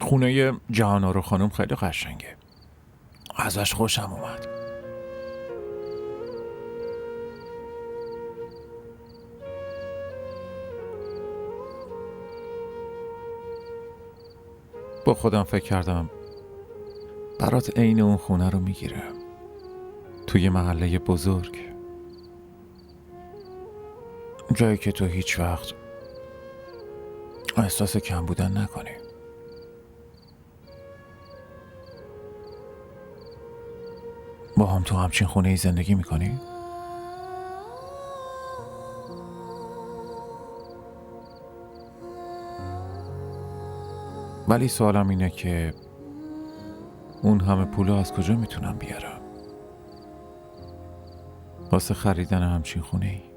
خونه جهانارو خانم خیلی قشنگه، ازش خوشم اومد. با خودم فکر کردم برات عین اون خونه رو میگیرم، توی محله بزرگ، جایی که تو هیچ وقت احساس کم بودن نکنی. با هم تو همچین خونه ای زندگی میکنی؟ ولی سوالم اینه که اون همه پولو از کجا میتونم بیارم واسه خریدن همچین خونه ای؟